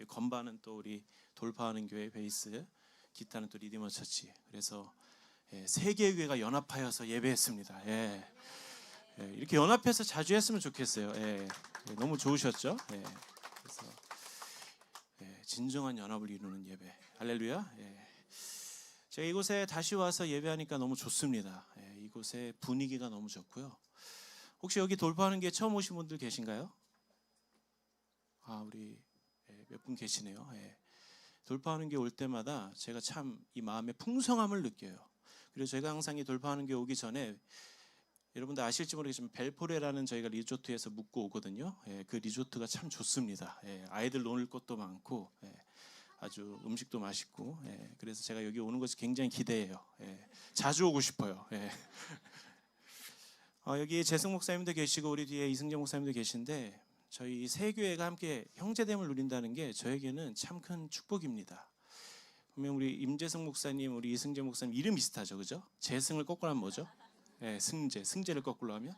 건반은 또 우리 돌파하는 교회 베이스, 기타는 또 리디머 처치. 그래서 세 개의 교회가 연합하여서 예배했습니다. 이렇게 연합해서 자주 했으면 좋겠어요. 너무 좋으셨죠? 그래서 진정한 연합을 이루는 예배. 할렐루야. 제가 이곳에 다시 와서 예배하니까 너무 좋습니다. 이곳의 분위기가 너무 좋고요. 혹시 여기 돌파하는 게 처음 오신 분들 계신가요? 우리 몇 분 계시네요. 돌파하는 게 올 때마다 제가 참 이 마음의 풍성함을 느껴요. 그리고 제가 항상 이 돌파하는 게 오기 전에 여러분들 아실지 모르겠지만 벨포레라는 저희가 리조트에서 묵고 오거든요. 그 리조트가 참 좋습니다. 아이들 놀 곳도 많고 아주 음식도 맛있고 그래서 제가 여기 오는 것이 굉장히 기대해요. 자주 오고 싶어요. 여기 재승 목사님도 계시고 우리 뒤에 이승재 목사님도 계신데 저희 세 교회가 함께 형제됨을 누린다는 게 저에게는 참 큰 축복입니다. 그러면 우리 임재승 목사님, 우리 이승재 목사님 이름 비슷하죠, 그죠? 재승을 거꾸로 하면 뭐죠? 승재를 거꾸로 하면.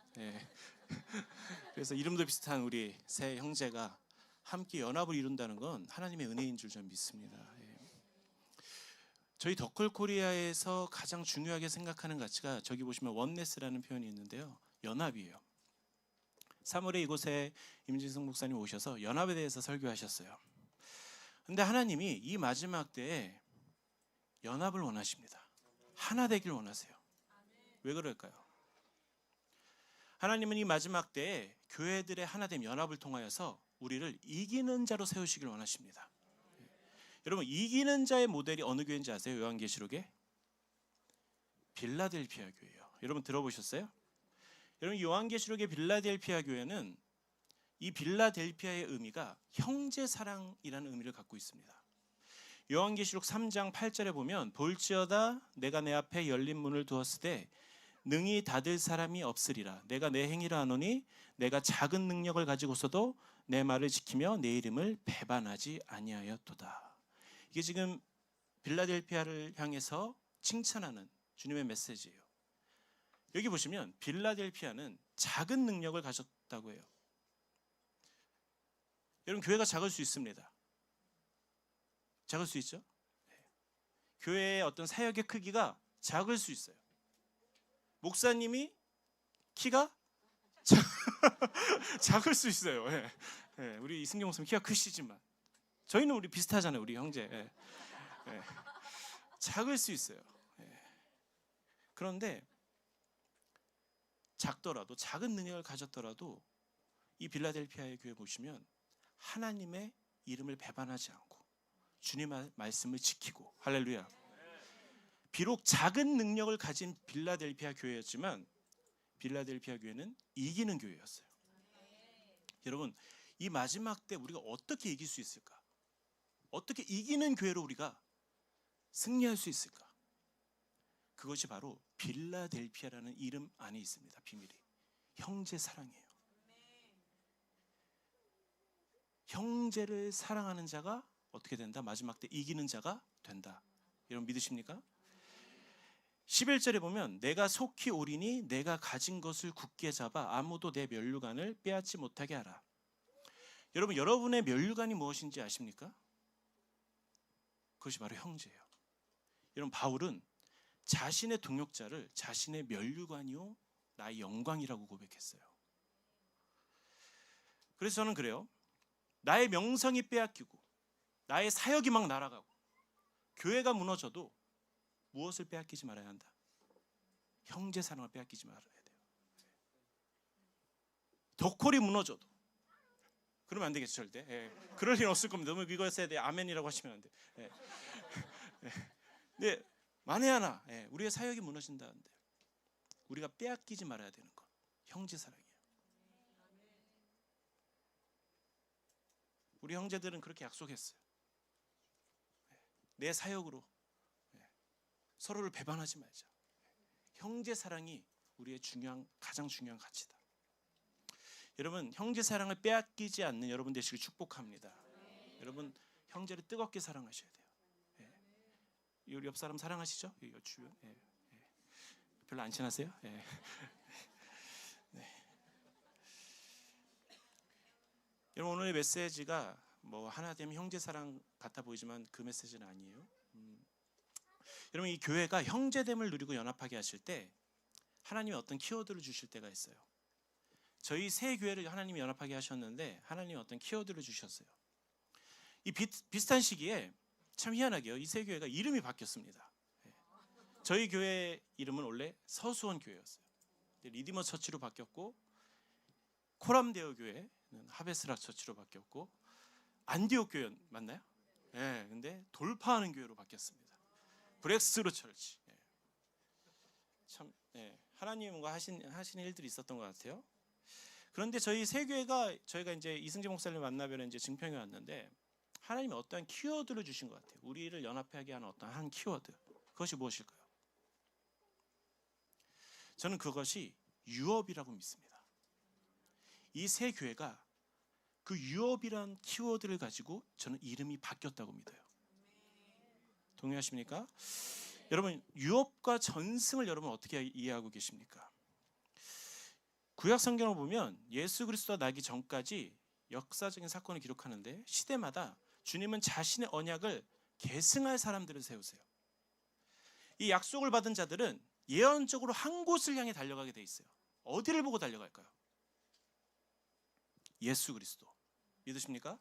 그래서 이름도 비슷한 우리 세 형제가 함께 연합을 이룬다는 건 하나님의 은혜인 줄 저는 믿습니다. 저희 더클 코리아에서 가장 중요하게 생각하는 가치가 저기 보시면 원네스라는 표현이 있는데요, 연합이에요. 3월에 이곳에 임진승 목사님 오셔서 연합에 대해서 설교하셨어요. 근데 하나님이 이 마지막 때에 연합을 원하십니다. 하나 되길 원하세요. 왜 그럴까요? 하나님은 이 마지막 때에 교회들의 하나됨, 연합을 통하여서 우리를 이기는 자로 세우시길 원하십니다. 여러분, 이기는 자의 모델이 어느 교회인지 아세요? 요한계시록에 빌라델피아 교회예요. 여러분 들어보셨어요? 여러분, 요한계시록의 빌라델피아 교회는 이 빌라델피아의 의미가 형제사랑이라는 의미를 갖고 있습니다. 요한계시록 3장 8절에 보면 볼지어다 내가 내 앞에 열린 문을 두었으되 능히 닫을 사람이 없으리라. 내가 내 행위를 아노니 내가 작은 능력을 가지고서도 내 말을 지키며 내 이름을 배반하지 아니하였도다. 이게 지금 빌라델피아를 향해서 칭찬하는 주님의 메시지예요. 여기 보시면 빌라델피아는 작은 능력을 가졌다고 해요. 여러분, 교회가 작을 수 있습니다. 작을 수 있죠? 교회의 어떤 사역의 크기가 작을 수 있어요. 목사님이 키가 작을 수 있어요. 우리 이승경 목사님 키가 크시지만 저희는 우리 비슷하잖아요. 우리 형제. 작을 수 있어요. 그런데 작더라도, 작은 능력을 가졌더라도 이 빌라델피아의 교회 보시면 하나님의 이름을 배반하지 않고 주님의 말씀을 지키고, 할렐루야. 비록 작은 능력을 가진 빌라델피아 교회였지만 빌라델피아 교회는 이기는 교회였어요. 여러분, 이 마지막 때 우리가 어떻게 이길 수 있을까? 어떻게 이기는 교회로 우리가 승리할 수 있을까? 그것이 바로 빌라델피아라는 이름 안에 있습니다. 비밀이 형제 사랑이에요. 형제를 사랑하는 자가 어떻게 된다? 마지막 때 이기는 자가 된다. 여러분 믿으십니까? 11절에 보면 내가 속히 오리니 내가 가진 것을 굳게 잡아 아무도 내 면류관을 빼앗지 못하게 하라. 여러분, 여러분의 면류관이 무엇인지 아십니까? 그것이 바로 형제예요. 여러분, 바울은 자신의 동역자를 자신의 면류관이요 나의 영광이라고 고백했어요. 그래서 저는 그래요. 나의 명성이 빼앗기고 나의 사역이 막 날아가고 교회가 무너져도 무엇을 빼앗기지 말아야 한다? 형제 사랑을 빼앗기지 말아야 돼요. 덕콜이 무너져도 그러면 안 되겠죠, 절대. 그럴 일 없을 겁니다. 너무 이것에 대해 아멘이라고 하시면 안 돼요. 네, 만에 하나 우리의 사역이 무너진다는데 우리가 빼앗기지 말아야 되는 것, 형제 사랑이에요. 우리 형제들은 그렇게 약속했어요. 내 사역으로 서로를 배반하지 말자. 형제 사랑이 우리의 가장 중요한 가치다. 여러분, 형제 사랑을 빼앗기지 않는 여러분 되시길 축복합니다. 여러분, 형제를 뜨겁게 사랑하셔야 돼요. 우리 옆 사람 사랑하시죠? 주변. 별로 안 친하세요? 네. 여러분, 오늘의 메시지가 뭐 하나됨 형제 사랑 같아 보이지만 그 메시지는 아니에요. 여러분, 이 교회가 형제됨을 누리고 연합하게 하실 때 하나님이 어떤 키워드를 주실 때가 있어요. 저희 새 교회를 하나님이 연합하게 하셨는데 하나님이 어떤 키워드를 주셨어요. 이 비슷한 시기에 참 희한하게요, 이 새 교회가 이름이 바뀌었습니다. 저희 교회 이름은 원래 서수원 교회였어요. 리디머 처치로 바뀌었고, 코람데오 교회는 하베스락 처치로 바뀌었고, 안디옥 교회 맞나요? 네, 근데 돌파하는 교회로 바뀌었습니다. 브렉스루 처치. 참, 하나님과 하신 일들이 있었던 것 같아요. 그런데 저희 새 교회가 저희가 이제 이승재 목사님 만나뵈러 이제 증평에 왔는데 하나님이 어떠한 키워드를 주신 것 같아요. 우리를 연합하게 하는 어떤 한 키워드. 그것이 무엇일까요? 저는 그것이 유업이라고 믿습니다. 이 새 교회가 그 유업이란 키워드를 가지고 저는 이름이 바뀌었다고 믿어요. 동의하십니까? 여러분, 유업과 전승을 여러분 어떻게 이해하고 계십니까? 구약 성경을 보면 예수 그리스도가 나기 전까지 역사적인 사건을 기록하는데 시대마다 주님은 자신의 언약을 계승할 사람들을 세우세요. 이 약속을 받은 자들은 예언적으로 한 곳을 향해 달려가게 돼 있어요. 어디를 보고 달려갈까요? 예수 그리스도. 믿으십니까?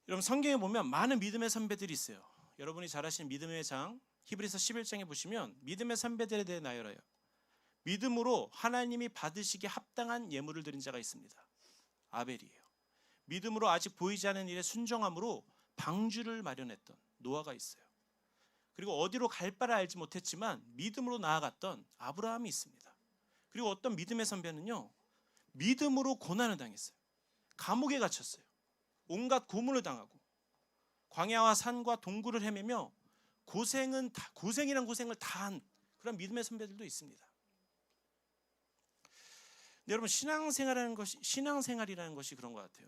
여러분, 성경에 보면 많은 믿음의 선배들이 있어요. 여러분이 잘 아시는 믿음의 장 히브리서 11장에 보시면 믿음의 선배들에 대해 나열해요. 믿음으로 하나님이 받으시기에 합당한 예물을 드린 자가 있습니다. 아벨이에요. 믿음으로 아직 보이지 않은 일에 순종함으로 방주를 마련했던 노아가 있어요. 그리고 어디로 갈 바를 알지 못했지만 믿음으로 나아갔던 아브라함이 있습니다. 그리고 어떤 믿음의 선배는요, 믿음으로 고난을 당했어요. 감옥에 갇혔어요. 온갖 고문을 당하고 광야와 산과 동굴을 헤매며 고생이란 고생을 다 한 그런 믿음의 선배들도 있습니다. 근데 여러분, 신앙생활이라는 것이 그런 것 같아요.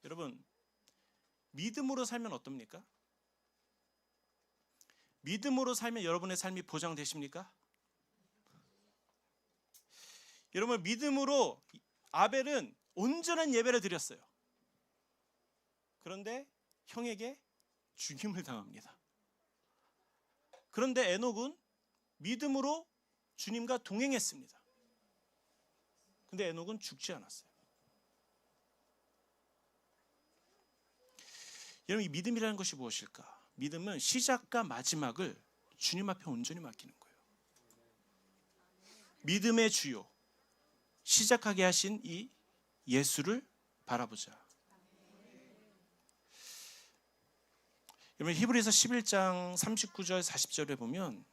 여러분, 믿음으로 살면 어떻습니까? 믿음으로 살면 여러분의 삶이 보장되십니까? 여러분, 믿음으로 아벨은 온전한 예배를 드렸어요. 그런데 형에게 죽임을 당합니다. 그런데 에녹은 믿음으로 주님과 동행했습니다. 근데 에녹은 죽지 않았어요. 여러분, 이 믿음이라는 것이 무엇일까? 믿음은 시작과 마지막을 주님 앞에 온전히 맡기는 거예요. 믿음의 주요, 시작하게 하신 이 예수를 바라보자. 여러분, 히브리서 11장 39절 40절에 보면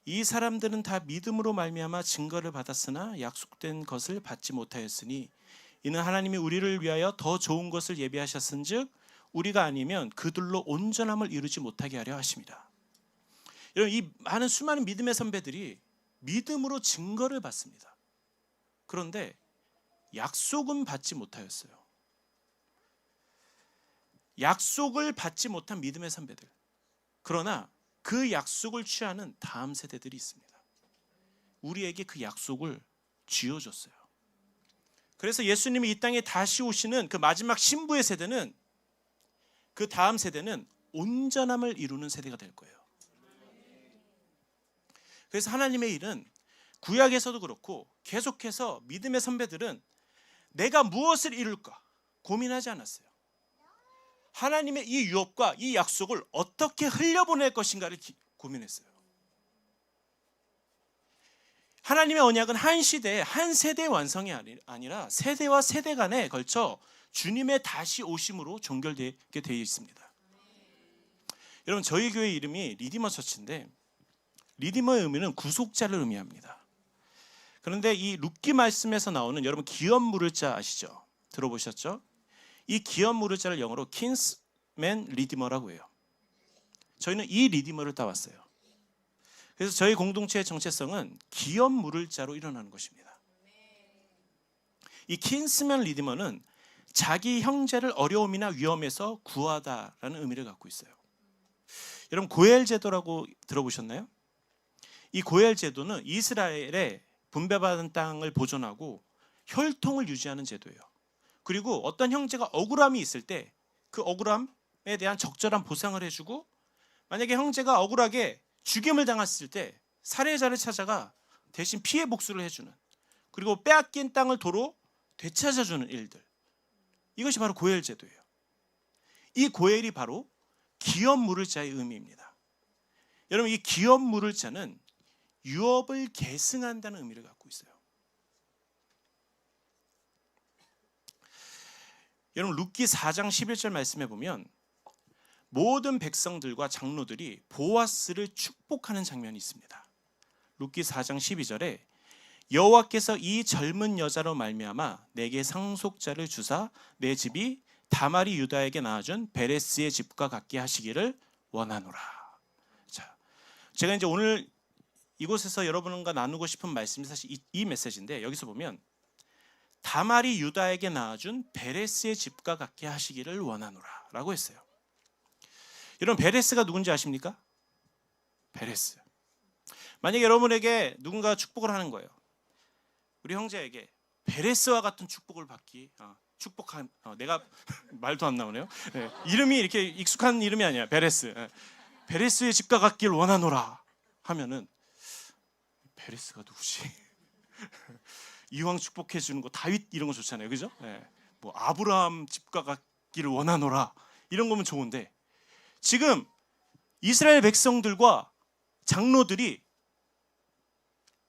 이 사람들은 다 믿음으로 말미암아 증거를 받았으나 약속된 것을 받지 못하였으니 이는 하나님이 우리를 위하여 더 좋은 것을 예비하셨은즉 우리가 아니면 그들로 온전함을 이루지 못하게 하려 하십니다. 여러분, 이 수많은 믿음의 선배들이 믿음으로 증거를 받습니다. 그런데 약속은 받지 못하였어요. 약속을 받지 못한 믿음의 선배들. 그러나 그 약속을 취하는 다음 세대들이 있습니다. 우리에게 그 약속을 쥐어줬어요. 그래서 예수님이 이 땅에 다시 오시는 그 마지막 신부의 세대는, 그 다음 세대는 온전함을 이루는 세대가 될 거예요. 그래서 하나님의 일은 구약에서도 그렇고 계속해서 믿음의 선배들은 내가 무엇을 이룰까 고민하지 않았어요. 하나님의 이 유업과 이 약속을 어떻게 흘려보낼 것인가를 고민했어요. 하나님의 언약은 한 시대에 한 세대의 완성이 아니라 세대와 세대 간에 걸쳐 주님의 다시 오심으로 종결되게 되어 있습니다. 여러분, 저희 교회 이름이 리디머 처치인데 리디머의 의미는 구속자를 의미합니다. 그런데 이 룻기 말씀에서 나오는, 여러분 기업 물을 자 아시죠? 들어보셨죠? 이 기업 물을 자를 영어로 kinsman redeemer라고 해요. 저희는 이 리디머를 따왔어요. 그래서 저희 공동체의 정체성은 기업 물을 자로 일어나는 것입니다. 이 kinsman redeemer는 자기 형제를 어려움이나 위험에서 구하다라는 의미를 갖고 있어요. 여러분, 고엘 제도라고 들어보셨나요? 이 고엘 제도는 이스라엘의 분배받은 땅을 보존하고 혈통을 유지하는 제도예요. 그리고 어떤 형제가 억울함이 있을 때 그 억울함에 대한 적절한 보상을 해주고, 만약에 형제가 억울하게 죽임을 당했을 때 살해자를 찾아가 대신 피해 복수를 해주는, 그리고 빼앗긴 땅을 도로 되찾아주는 일들, 이것이 바로 고엘 제도예요. 이 고엘이 바로 기업 물을 자의 의미입니다. 여러분, 이 기업 물을 자는 유업을 계승한다는 의미를 갖고 있어요. 여러분, 룻기 4장 11절 말씀해 보면 모든 백성들과 장로들이 보아스를 축복하는 장면이 있습니다. 룻기 4장 12절에 여호와께서 이 젊은 여자로 말미암아 내게 상속자를 주사 내 집이 다말이 유다에게 낳아준 베레스의 집과 같게 하시기를 원하노라. 자, 제가 이제 오늘 이곳에서 여러분과 나누고 싶은 말씀이 사실 이 메시지인데, 여기서 보면 다말이 유다에게 낳아준 베레스의 집과 같게 하시기를 원하노라 라고 했어요. 여러분, 베레스가 누군지 아십니까? 베레스. 만약에 여러분에게 누군가 축복을 하는 거예요. 우리 형제에게 베레스와 같은 축복을 받기, 내가 말도 안 나오네요. 네, 이름이 이렇게 익숙한 이름이 아니야. 베레스. 베레스의 집과 같길 원하노라 하면은, 베레스가 누구지? 이왕 축복해 주는 거 다윗 이런 거 좋잖아요, 그죠? 뭐 아브라함 집과 같기를 원하노라 이런 거면 좋은데, 지금 이스라엘 백성들과 장로들이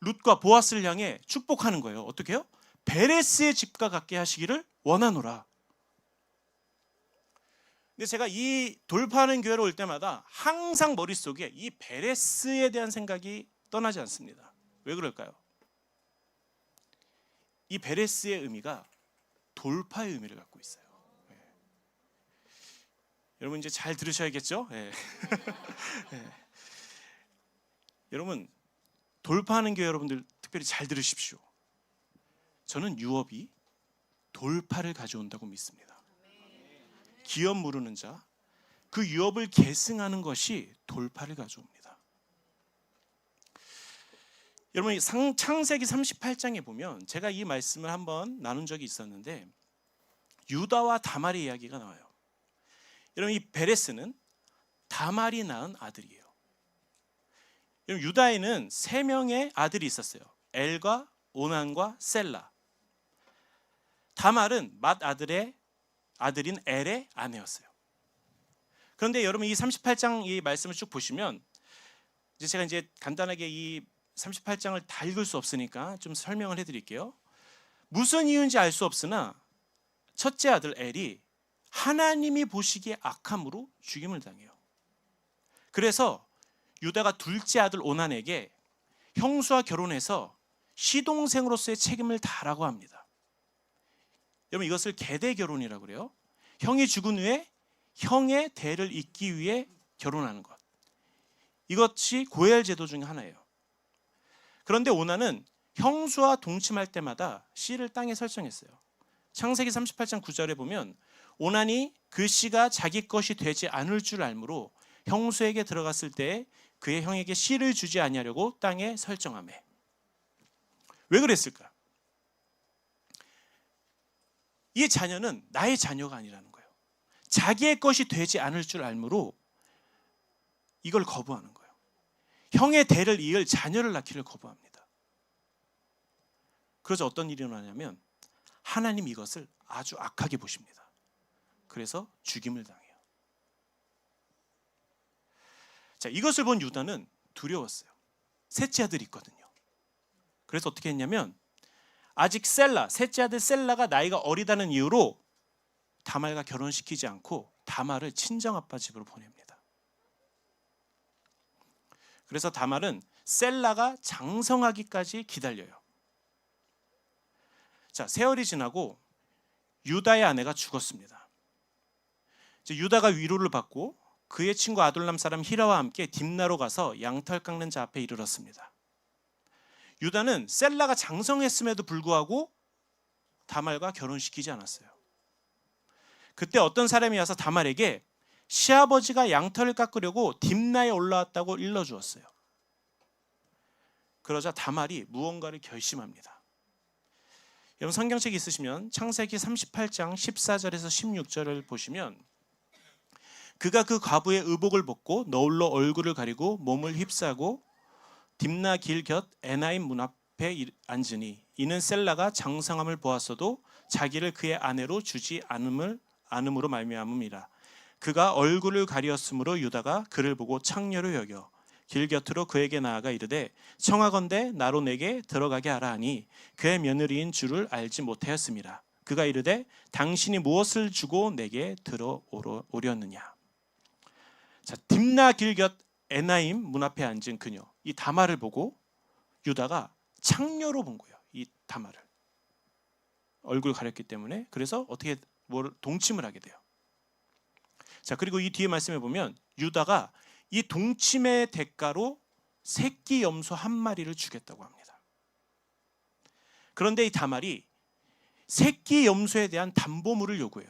룻과 보아스를 향해 축복하는 거예요. 어떻게 해요? 베레스의 집과 같게 하시기를 원하노라. 근데 제가 이 돌파하는 교회로 올 때마다 항상 머릿속에 이 베레스에 대한 생각이 떠나지 않습니다. 왜 그럴까요? 이 베레스의 의미가 돌파의 의미를 갖고 있어요. 여러분 이제 잘 들으셔야겠죠? 여러분, 돌파하는 교회 여러분들 특별히 잘 들으십시오. 저는 유업이 돌파를 가져온다고 믿습니다. 기업 무르는 자, 그 유업을 계승하는 것이 돌파를 가져옵니다. 여러분, 창세기 38장에 보면 제가 이 말씀을 한번 나눈 적이 있었는데, 유다와 다말의 이야기가 나와요. 여러분, 이 베레스는 다말이 낳은 아들이에요. 여러분, 유다에는 3명의 아들이 있었어요. 엘과 오난과 셀라. 다말은 맏아들의 아들인 엘의 아내였어요. 그런데 여러분, 이 38장 이 말씀을 쭉 보시면, 이제 제가 간단하게 이 38장을 다 읽을 수 없으니까 좀 설명을 해드릴게요. 무슨 이유인지 알 수 없으나 첫째 아들 엘이 하나님이 보시기에 악함으로 죽임을 당해요. 그래서 유다가 둘째 아들 오난에게 형수와 결혼해서 시동생으로서의 책임을 다하라고 합니다. 여러분, 이것을 계대 결혼이라고 그래요. 형이 죽은 후에 형의 대를 잇기 위해 결혼하는 것. 이것이 고엘 제도 중에 하나예요. 그런데 오난은 형수와 동침할 때마다 씨를 땅에 설정했어요. 창세기 38장 9절에 보면 오난이 그 씨가 자기 것이 되지 않을 줄 알므로 형수에게 들어갔을 때 그의 형에게 씨를 주지 아니하려고 땅에 설정하며. 왜 그랬을까? 이 자녀는 나의 자녀가 아니라는 거예요. 자기의 것이 되지 않을 줄 알므로 이걸 거부하는 거예요. 형의 대를 이을 자녀를 낳기를 거부합니다. 그래서 어떤 일이 일어나냐면 하나님 이것을 아주 악하게 보십니다. 그래서 죽임을 당해요. 자, 이것을 본 유다는 두려웠어요. 셋째 아들이 있거든요. 그래서 어떻게 했냐면 아직 셋째 아들 셀라가 나이가 어리다는 이유로 다말과 결혼시키지 않고 다말을 친정아빠 집으로 보냅니다. 그래서 다말은 셀라가 장성하기까지 기다려요. 자, 세월이 지나고 유다의 아내가 죽었습니다. 이제 유다가 위로를 받고 그의 친구 아둘람 사람 히라와 함께 딥나로 가서 양털 깎는 자 앞에 이르렀습니다. 유다는 셀라가 장성했음에도 불구하고 다말과 결혼시키지 않았어요. 그때 어떤 사람이 와서 다말에게 시아버지가 양털을 깎으려고 딥나에 올라왔다고 일러주었어요. 그러자 다말이 무언가를 결심합니다. 여러분, 성경책 있으시면 창세기 38장 14절에서 16절을 보시면 그가 그 과부의 의복을 벗고 너울로 얼굴을 가리고 몸을 휩싸고 딥나 길 곁 에나임 문 앞에 앉으니 이는 셀라가 장성함을 보았어도 자기를 그의 아내로 주지 않음으로 말미암음이라. 그가 얼굴을 가리었으므로 유다가 그를 보고 창녀로 여겨 길 곁으로 그에게 나아가 이르되 청하건대 나로 내게 들어가게 하라 하니 그의 며느리인 줄을 알지 못하였음이라. 그가 이르되 당신이 무엇을 주고 내게 들어오려느냐. 자, 딥나 길 곁 에나임 문 앞에 앉은 그녀, 이 다말을 보고 유다가 창녀로 본 거예요. 이 다말을 얼굴 가렸기 때문에. 그래서 어떻게 동침을 하게 돼요. 자, 그리고 이 뒤에 말씀해 보면 유다가 이 동침의 대가로 새끼 염소 한 마리를 주겠다고 합니다. 그런데 이 다말이 새끼 염소에 대한 담보물을 요구해요.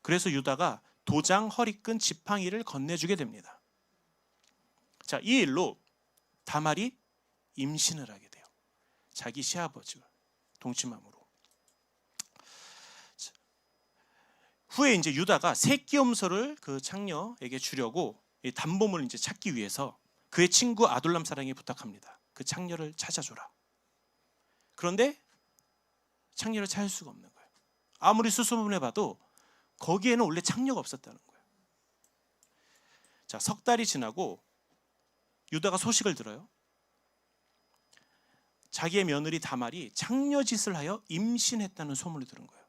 그래서 유다가 도장, 허리끈, 지팡이를 건네주게 됩니다. 자, 이 일로 다말이 임신을 하게 돼요. 자기 시아버지가 동침함으로. 자, 후에 이제 유다가 새끼 염소를 그 창녀에게 주려고 이 담보물을 이제 찾기 위해서 그의 친구 아둘람 사랑에 부탁합니다. 그 창녀를 찾아줘라. 그런데 창녀를 찾을 수가 없는 거예요. 아무리 수소문해봐도 거기에는 원래 창녀가 없었다는 거예요. 자, 석 달이 지나고 유다가 소식을 들어요. 자기의 며느리 다말이 창녀짓을 하여 임신했다는 소문을 들은 거예요.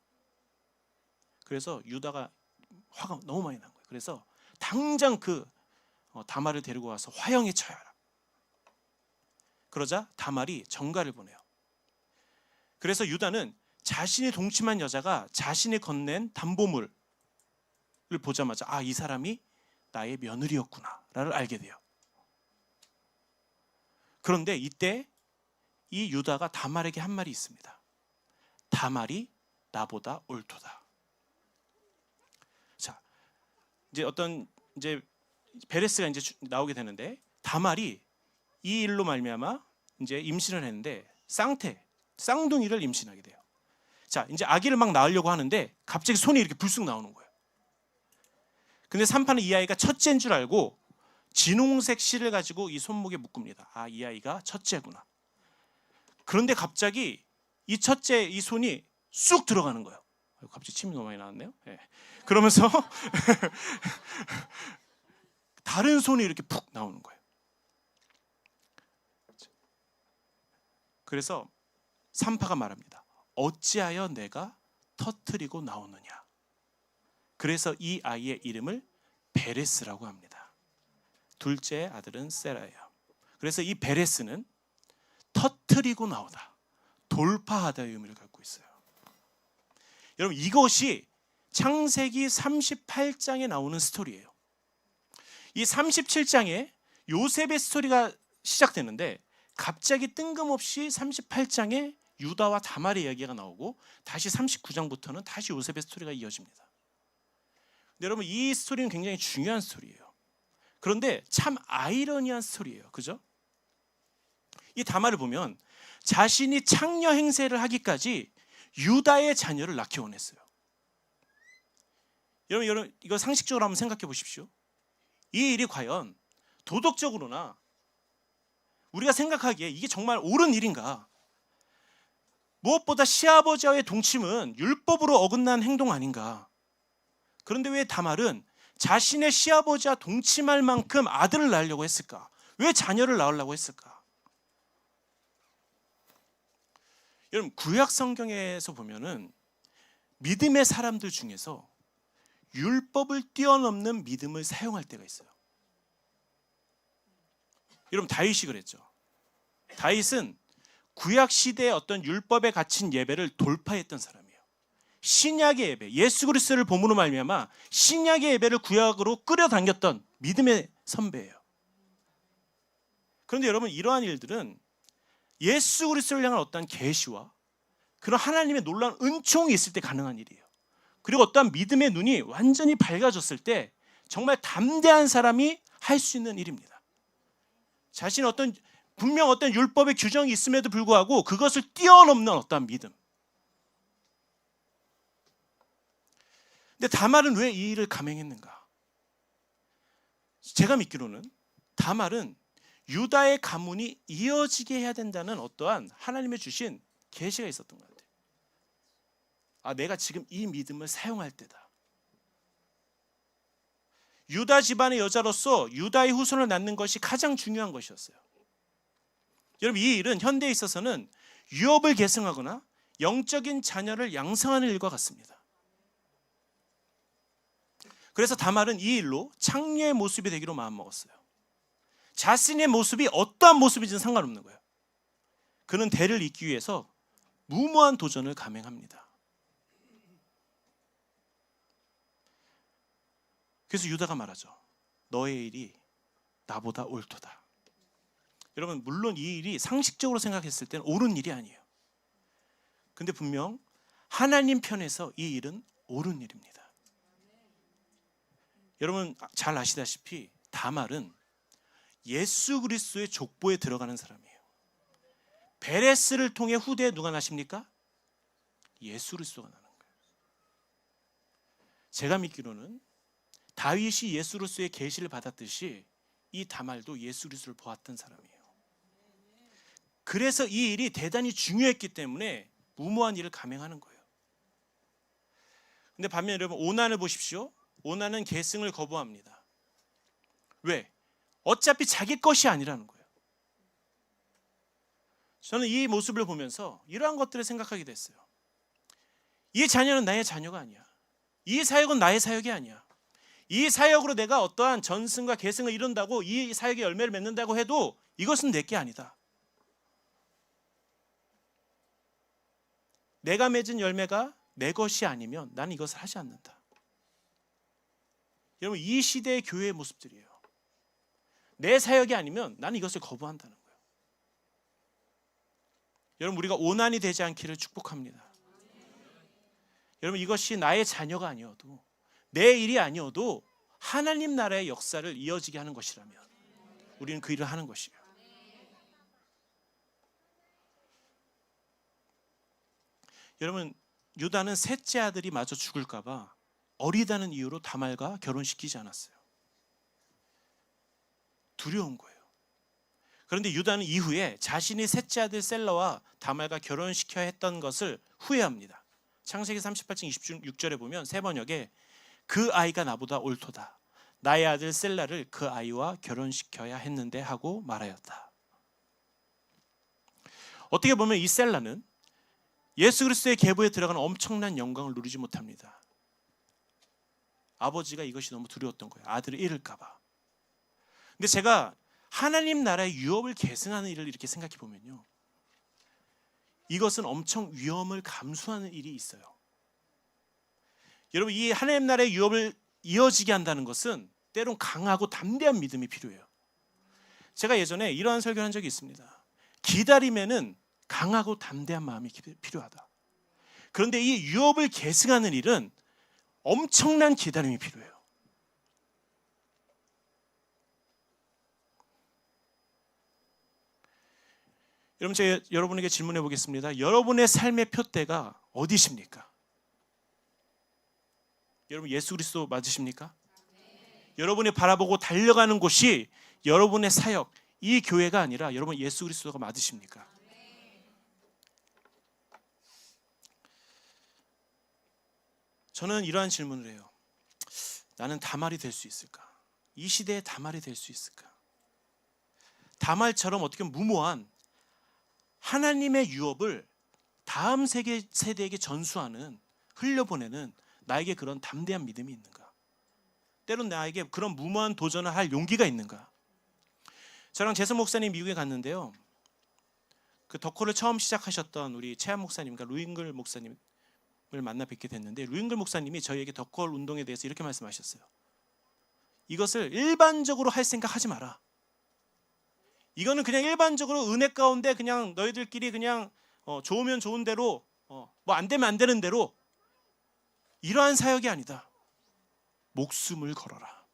그래서 유다가 화가 너무 많이 난 거예요. 그래서 당장 그 다말을 데리고 와서 화형에 쳐야 하라. 그러자 다말이 전가를 보내요. 그래서 유다는 자신이 동침한 여자가 자신이 건넨 담보물을 보자마자 이 사람이 나의 며느리였구나를 알게 돼요. 그런데 이때 이 유다가 다말에게 한 말이 있습니다. 다말이 나보다 옳도다. 자, 이제 베레스가 이제 나오게 되는데 다말이 이 일로 말미암아 이제 임신을 했는데 쌍둥이를 임신하게 돼요. 자, 이제 아기를 막 낳으려고 하는데 갑자기 손이 이렇게 불쑥 나오는 거예요. 근데 산파는 이 아이가 첫째인 줄 알고 진홍색 실을 가지고 이 손목에 묶습니다. 이 아이가 첫째구나. 그런데 갑자기 이 첫째 이 손이 쑥 들어가는 거예요. 갑자기 침이 너무 많이 나왔네요. 네. 그러면서 다른 손이 이렇게 푹 나오는 거예요. 그래서 산파가 말합니다. 어찌하여 내가 터뜨리고 나오느냐. 그래서 이 아이의 이름을 베레스라고 합니다. 둘째 아들은 세라예요. 그래서 이 베레스는 터뜨리고 나오다, 돌파하다의 의미를 갖고 있어요. 여러분, 이것이 창세기 38장에 나오는 스토리예요. 이 37장에 요셉의 스토리가 시작되는데 갑자기 뜬금없이 38장에 유다와 다말의 이야기가 나오고 다시 39장부터는 다시 요셉의 스토리가 이어집니다. 근데 여러분, 이 스토리는 굉장히 중요한 스토리예요. 그런데 참 아이러니한 스토리예요. 그죠? 이 다말을 보면 자신이 창녀 행세를 하기까지 유다의 자녀를 낳기 원했어요. 여러분 이거 상식적으로 한번 생각해 보십시오. 이 일이 과연 도덕적으로나 우리가 생각하기에 이게 정말 옳은 일인가? 무엇보다 시아버지와의 동침은 율법으로 어긋난 행동 아닌가? 그런데 왜 다말은 자신의 시아버지와 동침할 만큼 아들을 낳으려고 했을까? 왜 자녀를 낳으려고 했을까? 여러분, 구약 성경에서 보면은 믿음의 사람들 중에서 율법을 뛰어넘는 믿음을 사용할 때가 있어요. 여러분, 다윗이 그랬죠. 다윗은 구약 시대의 어떤 율법에 갇힌 예배를 돌파했던 사람이에요. 신약의 예배, 예수 그리스도를 본으로 말미암아 신약의 예배를 구약으로 끌어당겼던 믿음의 선배예요. 그런데 여러분, 이러한 일들은 예수 그리스도를 향한 어떤 계시와 그런 하나님의 놀라운 은총이 있을 때 가능한 일이에요. 그리고 어떠한 믿음의 눈이 완전히 밝아졌을 때 정말 담대한 사람이 할 수 있는 일입니다. 자신의 분명 어떤 율법의 규정이 있음에도 불구하고 그것을 뛰어넘는 어떠한 믿음. 근데 다말은 왜 이 일을 감행했는가? 제가 믿기로는 다말은 유다의 가문이 이어지게 해야 된다는 어떠한 하나님의 주신 계시가 있었던 것 같아요. 내가 지금 이 믿음을 사용할 때다. 유다 집안의 여자로서 유다의 후손을 낳는 것이 가장 중요한 것이었어요. 여러분, 이 일은 현대에 있어서는 유업을 계승하거나 영적인 자녀를 양성하는 일과 같습니다. 그래서 다말은 이 일로 창녀의 모습이 되기로 마음먹었어요. 자신의 모습이 어떠한 모습이든 상관없는 거예요. 그는 대를 잇기 위해서 무모한 도전을 감행합니다. 그래서 유다가 말하죠. 너의 일이 나보다 옳도다. 여러분, 물론 이 일이 상식적으로 생각했을 때는 옳은 일이 아니에요. 근데 분명 하나님 편에서 이 일은 옳은 일입니다. 여러분 잘 아시다시피 다말은 예수 그리스도의 족보에 들어가는 사람이에요. 베레스를 통해 후대에 누가 나십니까? 예수 그리스도가 나는 거예요. 제가 믿기로는 다윗이 예수 그리스도의 계시를 받았듯이 이 다말도 예수 그리스도를 보았던 사람이에요. 그래서 이 일이 대단히 중요했기 때문에 무모한 일을 감행하는 거예요. 근데 반면 여러분 오난을 보십시오. 오난은 계승을 거부합니다. 왜? 어차피 자기 것이 아니라는 거예요. 저는 이 모습을 보면서 이러한 것들을 생각하게 됐어요. 이 자녀는 나의 자녀가 아니야. 이 사역은 나의 사역이 아니야. 이 사역으로 내가 어떠한 전승과 계승을 이룬다고 이 사역의 열매를 맺는다고 해도 이것은 내게 아니다. 내가 맺은 열매가 내 것이 아니면 나는 이것을 하지 않는다. 여러분 이 시대의 교회의 모습들이에요. 내 사역이 아니면 나는 이것을 거부한다는 거예요. 여러분 우리가 오난이 되지 않기를 축복합니다. 여러분 이것이 나의 자녀가 아니어도 내 일이 아니어도 하나님 나라의 역사를 이어지게 하는 것이라면 우리는 그 일을 하는 것이에요. 여러분 유다는 셋째 아들이 마저 죽을까 봐 어리다는 이유로 다말과 결혼시키지 않았어요. 두려운 거예요. 그런데 유다는 이후에 자신이 셋째 아들 셀라와 다말과 결혼시켜야 했던 것을 후회합니다. 창세기 38장 26절에 보면 세 번역에 그 아이가 나보다 옳도다. 나의 아들 셀라를 그 아이와 결혼시켜야 했는데 하고 말하였다. 어떻게 보면 이 셀라는 예수 그리스도의 계보에 들어가는 엄청난 영광을 누리지 못합니다. 아버지가 이것이 너무 두려웠던 거예요. 아들을 잃을까 봐. 근데 제가 하나님 나라의 유업을 계승하는 일을 이렇게 생각해 보면요, 이것은 엄청 위험을 감수하는 일이 있어요. 여러분 이 하나님 나라의 유업을 이어지게 한다는 것은 때론 강하고 담대한 믿음이 필요해요. 제가 예전에 이러한 설교를 한 적이 있습니다. 기다림에는 강하고 담대한 마음이 필요하다. 그런데 이 유업을 계승하는 일은 엄청난 기다림이 필요해요. 여러분 제가 여러분에게 질문해 보겠습니다. 여러분의 삶의 표대가 어디십니까? 여러분 예수 그리스도 맞으십니까? 여러분이 바라보고 달려가는 곳이 여러분의 사역, 이 교회가 아니라 여러분 예수 그리스도가 맞으십니까? 저는 이러한 질문을 해요. 나는 다말이 될 수 있을까? 이 시대에 다말이 될 수 있을까? 다말처럼 어떻게 무모한 하나님의 유업을 다음 세대에게 전수하는, 흘려보내는 나에게 그런 담대한 믿음이 있는가? 때론 나에게 그런 무모한 도전을 할 용기가 있는가? 저랑 재선 목사님 미국에 갔는데요, 그 덕호를 처음 시작하셨던 우리 최한 목사님과 루잉글 목사님을 만나 뵙게 됐는데, 루잉글 목사님이 저희에게 덕홀 운동에 대해서 이렇게 말씀하셨어요. 이것을 일반적으로 할 생각 하지 마라. 이거는 그냥 일반적으로 은혜 가운데 그냥 너희들끼리 그냥 좋으면 좋은 대로 뭐 안 되면 안 되는 대로, 이러한 사역이 아니다. 목숨을 걸어라.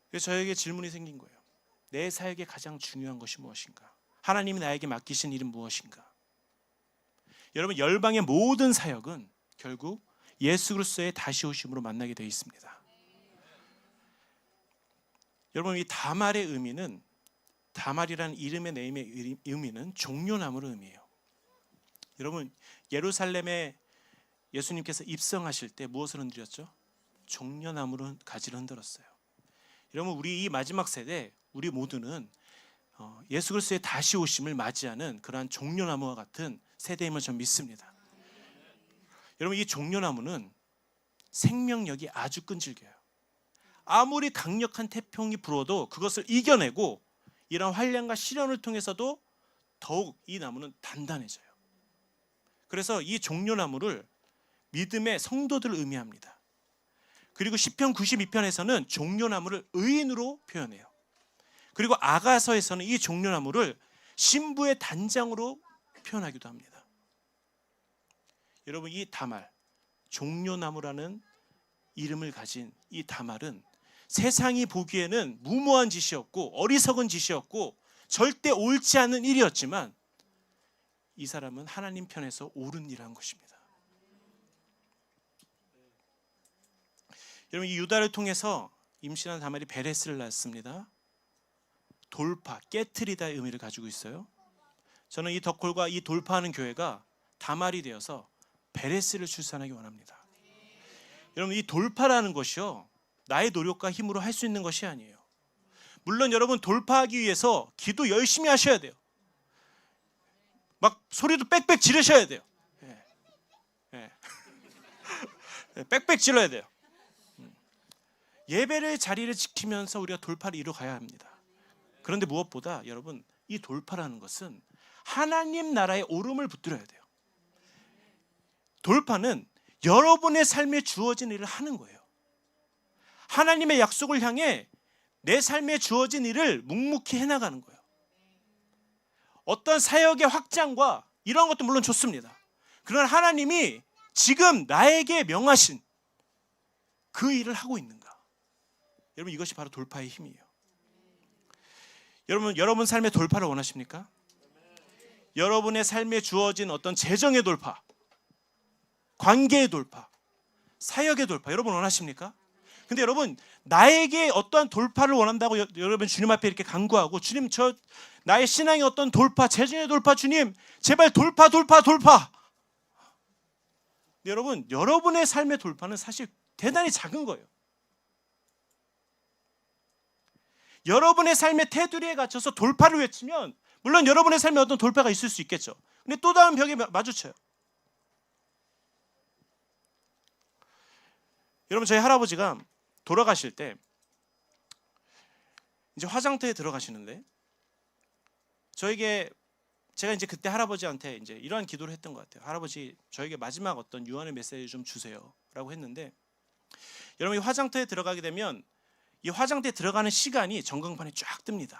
그래서 저에게 질문이 생긴 거예요. 내 사역에 가장 중요한 것이 무엇인가? 하나님이 나에게 맡기신 일은 무엇인가? 여러분 열방의 모든 사역은 결국 예수 그리스도의 다시 오심으로 만나게 되어 있습니다. 여러분 이 다말의 의미는, 다말이라는 이름의 네임의 의미는 종려나무를 의미해요. 여러분 예루살렘에 예수님께서 입성하실 때 무엇을 흔들었죠? 종려나무로 가지를 흔들었어요. 여러분 우리 이 마지막 세대, 우리 모두는 예수 그리스도의 다시 오심을 맞이하는 그러한 종려나무와 같은 세대임을 저는 믿습니다. 여러분 이 종려나무는 생명력이 아주 끈질겨요. 아무리 강력한 태풍이 불어도 그것을 이겨내고 이런 환난과 시련을 통해서도 더욱 이 나무는 단단해져요. 그래서 이 종려나무를 믿음의 성도들을 의미합니다. 그리고 시편 92편에서는 종려나무를 의인으로 표현해요. 그리고 아가서에서는 이 종려나무를 신부의 단장으로 표현하기도 합니다. 여러분 이 다말, 종려나무라는 이름을 가진 이 다말은 세상이 보기에는 무모한 짓이었고 어리석은 짓이었고 절대 옳지 않은 일이었지만 이 사람은 하나님 편에서 옳은 일을 한 것입니다. 여러분 이 유다를 통해서 임신한 다말이 베레스를 낳았습니다. 돌파, 깨트리다의 의미를 가지고 있어요. 저는 이 덕홀과 이 돌파하는 교회가 다말이 되어서 베레스를 출산하기 원합니다. 여러분 이 돌파라는 것이요 나의 노력과 힘으로 할 수 있는 것이 아니에요. 물론 여러분 돌파하기 위해서 기도 열심히 하셔야 돼요. 막 소리도 빽빽 지르셔야 돼요. 빽빽 질러야 돼요. 예배의 자리를 지키면서 우리가 돌파를 이루어가야 합니다. 그런데 무엇보다 여러분 이 돌파라는 것은 하나님 나라의 오름을 붙들어야 돼요. 돌파는 여러분의 삶에 주어진 일을 하는 거예요. 하나님의 약속을 향해 내 삶에 주어진 일을 묵묵히 해나가는 거예요. 어떤 사역의 확장과 이런 것도 물론 좋습니다. 그러나 하나님이 지금 나에게 명하신 그 일을 하고 있는가? 여러분 이것이 바로 돌파의 힘이에요. 여러분 삶의 돌파를 원하십니까? 여러분의 삶에 주어진 어떤 재정의 돌파, 관계의 돌파, 사역의 돌파 여러분 원하십니까? 근데 여러분 나에게 어떠한 돌파를 원한다고 여러분 주님 앞에 이렇게 간구하고 주님 저 나의 신앙의 어떤 돌파, 재정의 돌파 주님 제발 돌파. 여러분 여러분의 삶의 돌파는 사실 대단히 작은 거예요. 여러분의 삶의 테두리에 갇혀서 돌파를 외치면 물론 여러분의 삶에 어떤 돌파가 있을 수 있겠죠. 근데 또 다른 벽에 마주쳐요. 여러분 저희 할아버지가 돌아가실 때 이제 화장터에 들어가시는데 제가 이제 그때 할아버지한테 이제 이러한 기도를 했던 것 같아요. 할아버지 저에게 마지막 어떤 유언의 메시지 좀 주세요라고 했는데 여러분 이 화장터에 들어가게 되면 이 화장대에 들어가는 시간이 전광판에 쫙 뜹니다.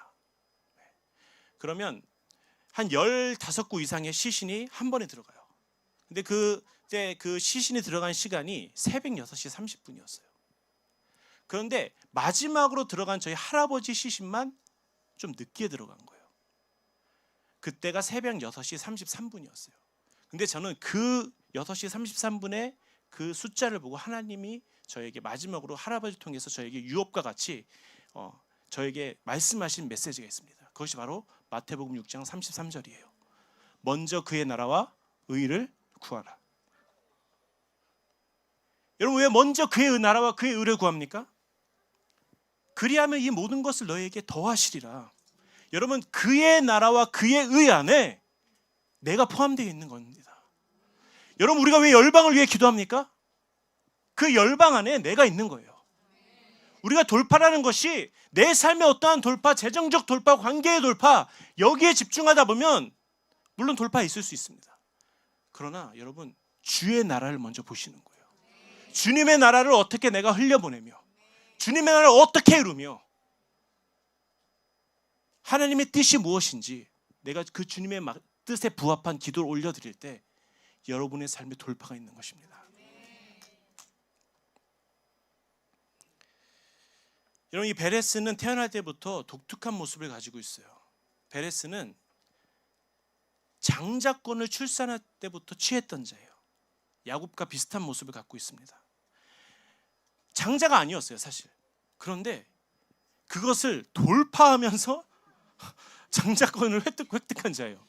그러면 한 15구 이상의 시신이 한 번에 들어가요. 근데 그때 그 시신이 들어간 시간이 새벽 6시 30분이었어요. 그런데 마지막으로 들어간 저희 할아버지 시신만 좀 늦게 들어간 거예요. 그때가 새벽 6시 33분이었어요. 근데 저는 그 6시 33분에 그 숫자를 보고 하나님이 저에게 마지막으로 할아버지를 통해서 저에게 유업과 같이 저에게 말씀하신 메시지가 있습니다. 그것이 바로 마태복음 6장 33절이에요. 먼저 그의 나라와 의를 구하라. 여러분 왜 먼저 그의 나라와 그의 의를 구합니까? 그리하면 이 모든 것을 너희에게 더하시리라. 여러분 그의 나라와 그의 의 안에 내가 포함되어 있는 겁니다. 여러분 우리가 왜 열방을 위해 기도합니까? 그 열방 안에 내가 있는 거예요. 우리가 돌파라는 것이 내 삶의 어떠한 돌파, 재정적 돌파, 관계의 돌파 여기에 집중하다 보면 물론 돌파 있을 수 있습니다. 그러나 여러분 주의 나라를 먼저 보시는 거예요. 주님의 나라를 어떻게 내가 흘려보내며 주님의 나라를 어떻게 이루며 하나님의 뜻이 무엇인지 내가 그 주님의 뜻에 부합한 기도를 올려드릴 때 여러분의 삶에 돌파가 있는 것입니다. 여러분 이 베레스는 태어날 때부터 독특한 모습을 가지고 있어요. 베레스는 장자권을 출산할 때부터 취했던 자예요. 야곱과 비슷한 모습을 갖고 있습니다. 장자가 아니었어요, 사실. 그런데 그것을 돌파하면서 장자권을 획득한 자예요.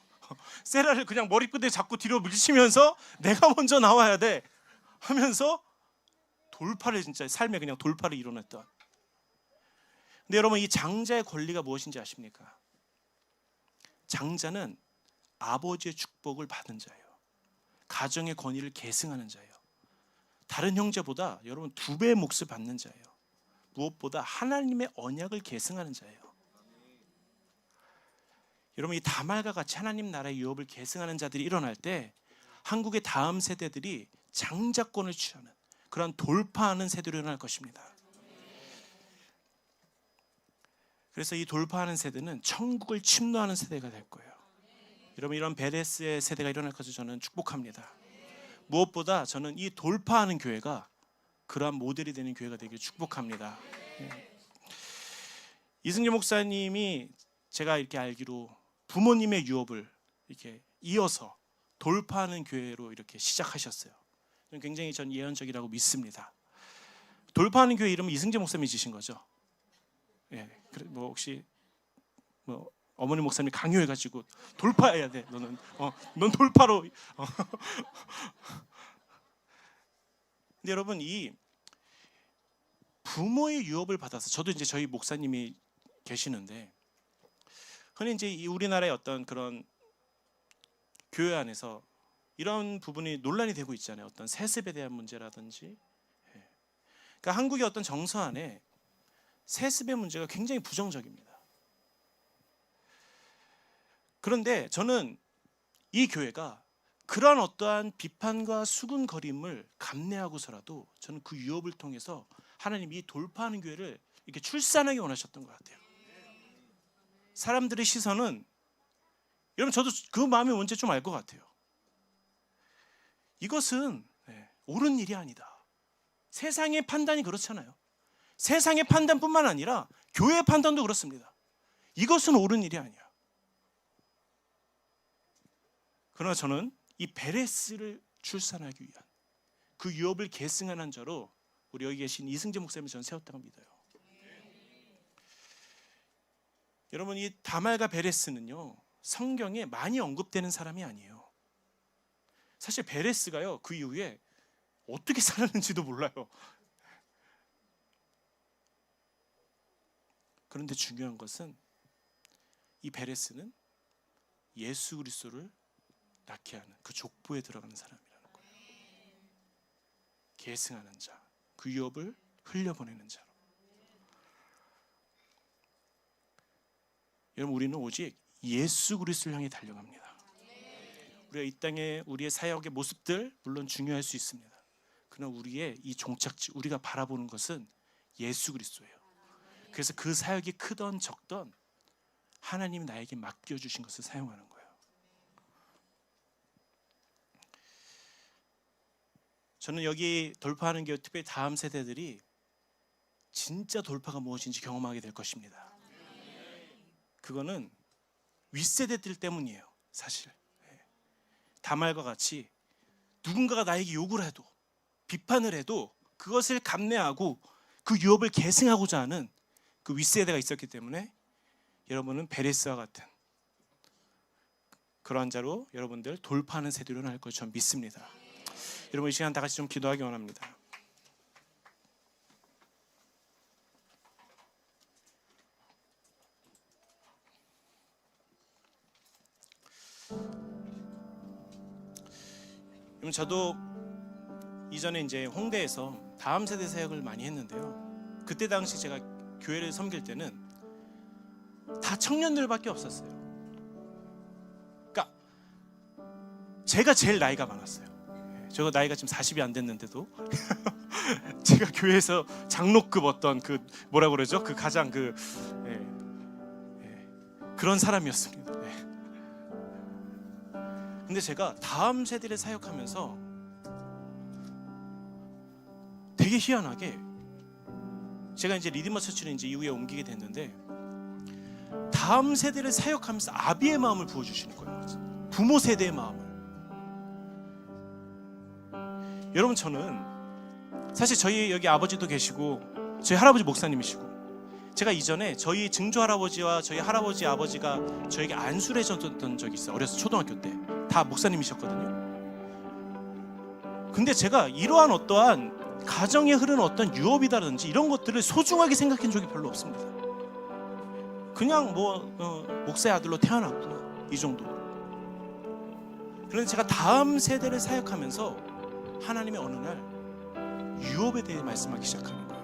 세라를 그냥 머리끝에 잡고 뒤로 밀치면서 내가 먼저 나와야 돼 하면서 돌파를, 진짜 삶에 그냥 돌파를 이뤄냈던. 근데 여러분, 이 장자의 권리가 무엇인지 아십니까? 장자는 아버지의 축복을 받은 자예요. 가정의 권위를 계승하는 자예요. 다른 형제보다 여러분 2배의 몫을 받는 자예요. 무엇보다 하나님의 언약을 계승하는 자예요. 여러분, 이 다말과 같이 하나님 나라의 유업을 계승하는 자들이 일어날 때 한국의 다음 세대들이 장자권을 취하는 그런 돌파하는 세대로 일어날 것입니다. 그래서 이 돌파하는 세대는 천국을 침노하는 세대가 될 거예요. 여러분, 이런 베레스의 세대가 일어날 것을 저는 축복합니다. 무엇보다 저는 이 돌파하는 교회가 그러한 모델이 되는 교회가 되길 축복합니다. 이승재 목사님이 제가 이렇게 알기로 부모님의 유업을 이렇게 이어서 돌파하는 교회로 이렇게 시작하셨어요. 굉장히 전 예언적이라고 믿습니다. 돌파하는 교회 이름은 이승재 목사님이 지신 거죠? 예, 뭐 혹시 뭐 어머니 목사님이 강요해가지고 돌파해야 돼. 넌 돌파로. 근데 여러분, 이 부모의 유업을 받아서, 저도 이제 저희 목사님이 계시는데, 흔히 이제 이 우리나라의 어떤 그런 교회 안에서 이런 부분이 논란이 되고 있잖아요. 어떤 세습에 대한 문제라든지. 그러니까 한국의 어떤 정서 안에 세습의 문제가 굉장히 부정적입니다. 그런데 저는 이 교회가 그러한 어떠한 비판과 수군거림을 감내하고서라도 저는 그 유업을 통해서 하나님이 돌파하는 교회를 이렇게 출산하기 원하셨던 것 같아요. 사람들의 시선은, 여러분 저도 그 마음이 뭔지 좀 알 것 같아요. 이것은 옳은 일이 아니다. 세상의 판단이 그렇잖아요. 세상의 판단뿐만 아니라 교회의 판단도 그렇습니다. 이것은 옳은 일이 아니야. 그러나 저는 이 베레스를 출산하기 위한 그 유업을 계승하는 자로 우리 여기 계신 이승재 목사님을 저는 세웠다고 믿어요. 여러분, 이 다말과 베레스는요, 성경에 많이 언급되는 사람이 아니에요. 사실 베레스가요, 그 이후에 어떻게 살았는지도 몰라요. 그런데 중요한 것은 이 베레스는 예수 그리스도를 낳게 하는 그 족보에 들어가는 사람이라는 거예요. 계승하는 자, 그 유업을 흘려보내는 자로. 여러분, 우리는 오직 예수 그리스도를 향해 달려갑니다. 우리가 이 땅에 우리의 사역의 모습들 물론 중요할 수 있습니다. 그러나 우리의 이 종착지, 우리가 바라보는 것은 예수 그리스도예요. 그래서 그 사역이 크던 적던 하나님이 나에게 맡겨주신 것을 사용하는 거예요. 저는 여기 돌파하는 교회, 특별히 다음 세대들이 진짜 돌파가 무엇인지 경험하게 될 것입니다. 그거는 윗세대들 때문이에요, 사실. 다말과 같이 누군가가 나에게 욕을 해도, 비판을 해도 그것을 감내하고 그 유업을 계승하고자 하는 그 윗세대가 있었기 때문에 여러분은 베레스와 같은 그러한 자로 여러분들 돌파하는 세대로 날 걸 저는 믿습니다. 여러분, 이 시간 다 같이 좀 기도하기 원합니다. 저도 이전에 이제 홍대에서 다음 세대 사역을 많이 했는데요. 그때 당시 제가 교회를 섬길 때는 다 청년들밖에 없었어요. 그러니까 제가 제일 나이가 많았어요. 제가 나이가 지금 40이 안 됐는데도 제가 교회에서 장로급 어떤 그 뭐라 그러죠? 그 가장 그런 사람이었습니다. 근데 제가 다음 세대를 사역하면서 되게 희한하게 제가 이제 리디머 처치를 이제 이후에 옮기게 됐는데 다음 세대를 사역하면서 아비의 마음을 부어주시는 거예요. 부모 세대의 마음을. 여러분, 저는 사실 저희 여기 아버지도 계시고 저희 할아버지 목사님이시고, 제가 이전에 저희 증조 할아버지와 저희 할아버지 아버지가 저에게 안수를 해줬던 적이 있어요. 어려서 초등학교 때 다 목사님이셨거든요. 근데 제가 이러한 어떠한 가정에 흐르는 어떤 유업이다든지 이런 것들을 소중하게 생각한 적이 별로 없습니다. 그냥 목사의 아들로 태어났구나, 이 정도. 그런데 제가 다음 세대를 사역하면서 하나님의 어느 날 유업에 대해 말씀하기 시작하는 거예요.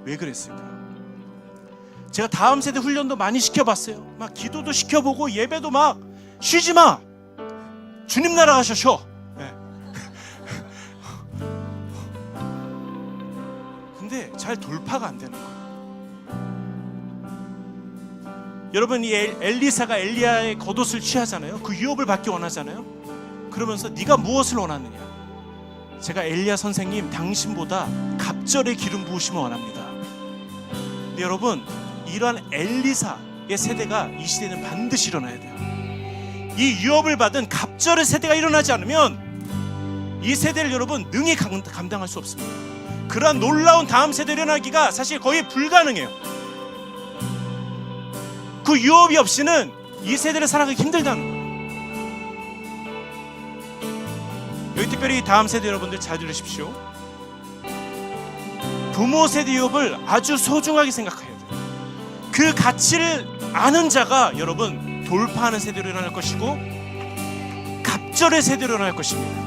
왜 그랬을까? 제가 다음 세대 훈련도 많이 시켜봤어요. 막 기도도 시켜보고 예배도 막 쉬지 마, 주님 나라 가셔 쉬어. 네. 근데 잘 돌파가 안 되는 거예요. 여러분, 이 엘리사가 엘리야의 겉옷을 취하잖아요. 그 유업을 받기 원하잖아요. 그러면서 네가 무엇을 원하느냐? 제가 엘리야 선생님, 당신보다 갑절의 기름 부으심을 원합니다. 근데 여러분, 이러한 엘리사의 세대가 이 시대에는 반드시 일어나야 돼요. 이 유업을 받은 갑절의 세대가 일어나지 않으면 이 세대를 여러분 능히 감당할 수 없습니다. 그러한 놀라운 다음 세대 일어나기가 사실 거의 불가능해요. 그 유업이 없이는 이 세대를 살아가기 힘들다는 거예요. 여기 특별히 다음 세대 여러분들 잘 들으십시오. 부모 세대 유업을 아주 소중하게 생각해야 돼요. 그 가치를 아는 자가 여러분 돌파하는 세대로 일어날 것이고 갑절의 세대로 일어날 것입니다.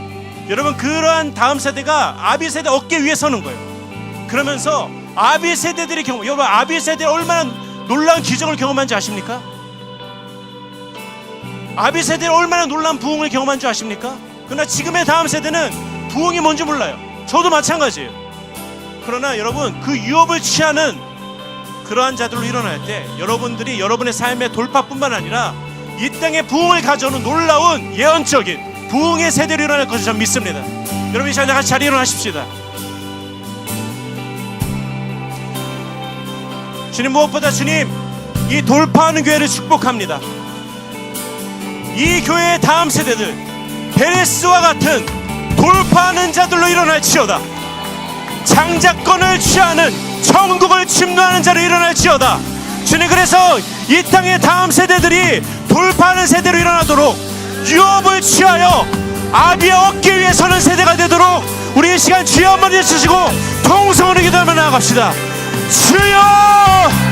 여러분, 그러한 다음 세대가 아비 세대 어깨 위에 서는 거예요. 그러면서 아비 세대들이 여러분, 아비 세대 얼마나 놀라운 기적을 경험한지 아십니까? 아비 세대는 얼마나 놀라운 부흥을 경험한 줄 아십니까? 그러나 지금의 다음 세대는 부흥이 뭔지 몰라요. 저도 마찬가지예요. 그러나 여러분, 그 유업을 취하는 그러한 자들로 일어날 때 여러분들이 여러분의 삶의 돌파뿐만 아니라 이 땅에 부흥을 가져오는 놀라운 예언적인 부흥의 세대로 일어날 것을 저는 믿습니다. 여러분, 이 시간에 같이 자리에 일어나십시다. 주님, 무엇보다 주님, 이 돌파하는 교회를 축복합니다. 이 교회의 다음 세대들 베레스와 같은 돌파하는 자들로 일어날지어다. 장자권을 취하는, 천국을 침노하는 자로 일어날지어다. 주님, 그래서 이 땅의 다음 세대들이 돌파하는 세대로 일어나도록 유업을 취하여 아비의 어깨 위에 서는 세대가 되도록 우리 이 시간 주여 한번 해주시고 통성으로 기도하며 나아갑시다. 주여!